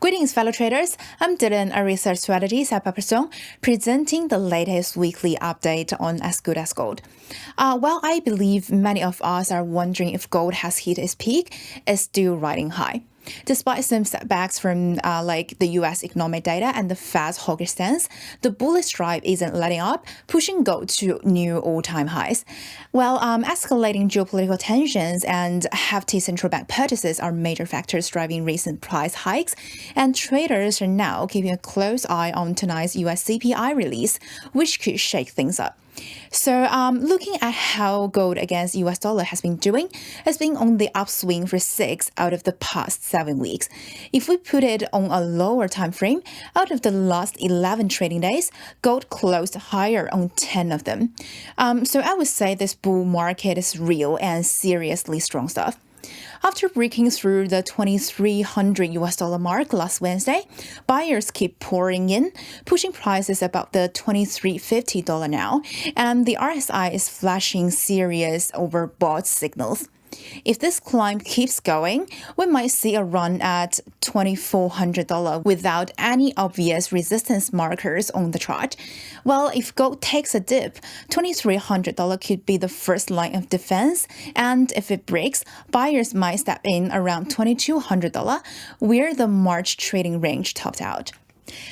Greetings, fellow traders. I'm Dylan, a research strategist at Pepperstone, presenting the latest weekly update on As Good As Gold. While I believe many of us are wondering if gold has hit its peak, it's still riding high. Despite some setbacks from the US economic data and the Fed's hawkish stance, the bullish drive isn't letting up, pushing gold to new all-time highs. Escalating geopolitical tensions and hefty central bank purchases are major factors driving recent price hikes, and traders are now keeping a close eye on tonight's US CPI release, which could shake things up. So looking at how gold against US dollar has been doing, it's been on the upswing for 6 out of the past 7 weeks. If we put it on a lower time frame, out of the last 11 trading days, gold closed higher on 10 of them. So I would say this bull market is real and seriously strong stuff. After breaking through the $2,300 mark last Wednesday, buyers keep pouring in, pushing prices above the $2,350 now, and the RSI is flashing serious overbought signals. If this climb keeps going, we might see a run at $2,400 without any obvious resistance markers on the chart. Well, if gold takes a dip, $2,300 could be the first line of defense, and if it breaks, buyers might step in around $2,200, where the March trading range topped out.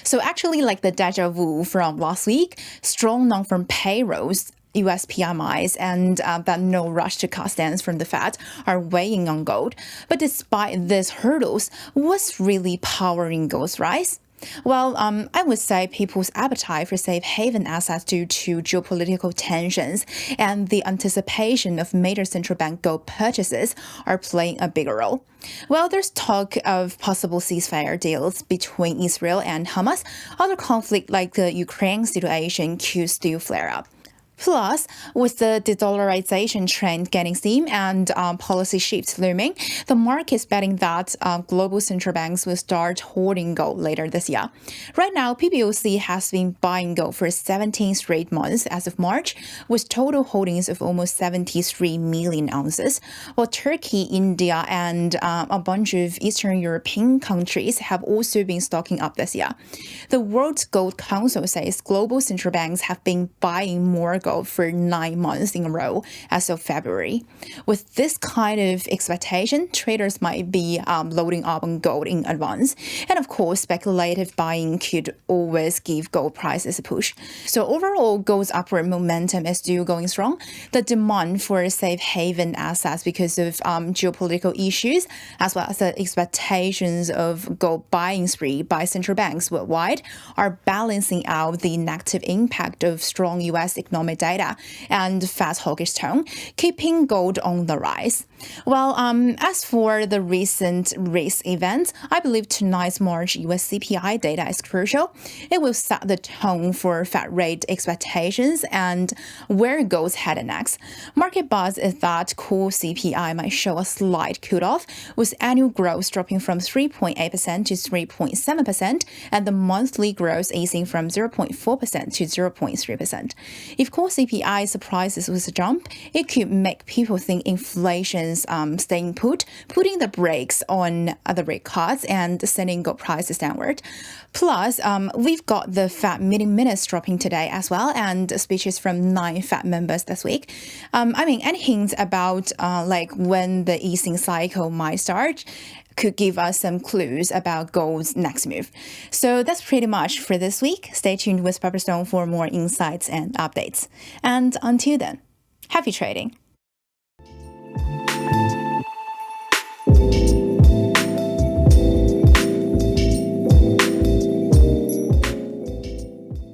So actually, like the deja vu from last week, strong non-farm payrolls, US PMIs, and that no rush to cut stance from the Fed are weighing on gold. But despite these hurdles, what's really powering gold's rise? Well, I would say people's appetite for safe haven assets due to geopolitical tensions and the anticipation of major central bank gold purchases are playing a bigger role. Well, there's talk of possible ceasefire deals between Israel and Hamas. Other conflict like the Ukraine situation could still flare up. Plus, with the de-dollarization trend gaining steam and policy shifts looming, the market is betting that global central banks will start hoarding gold later this year. Right now, PBOC has been buying gold for 17 straight months as of March, with total holdings of almost 73 million ounces, while Turkey, India, and a bunch of Eastern European countries have also been stocking up this year. The World Gold Council says global central banks have been buying more gold for 9 months in a row as of February. With this kind of expectation, traders might be loading up on gold in advance. And of course, speculative buying could always give gold prices a push. So overall, gold's upward momentum is still going strong. The demand for safe haven assets because of geopolitical issues, as well as the expectations of gold buying spree by central banks worldwide, are balancing out the negative impact of strong US economic data and fast hawkish tone, keeping gold on the rise. Well, as for the recent risk events, I believe tonight's March US CPI data is crucial. It will set the tone for Fed rate expectations and where gold's headed next. Market buzz is that core CPI might show a slight cool-off, with annual growth dropping from 3.8% to 3.7%, and the monthly growth easing from 0.4% to 0.3%. If core CPI surprises with a jump, it could make people think inflation's staying put, putting the brakes on the rate cuts and sending gold prices downward. Plus, we've got the Fed meeting minutes dropping today as well, and speeches from 9 Fed members this week. Any hints about when the easing cycle might start could give us some clues about gold's next move. So that's pretty much for this week. Stay tuned with Pepperstone for more insights and updates. And until then, happy trading.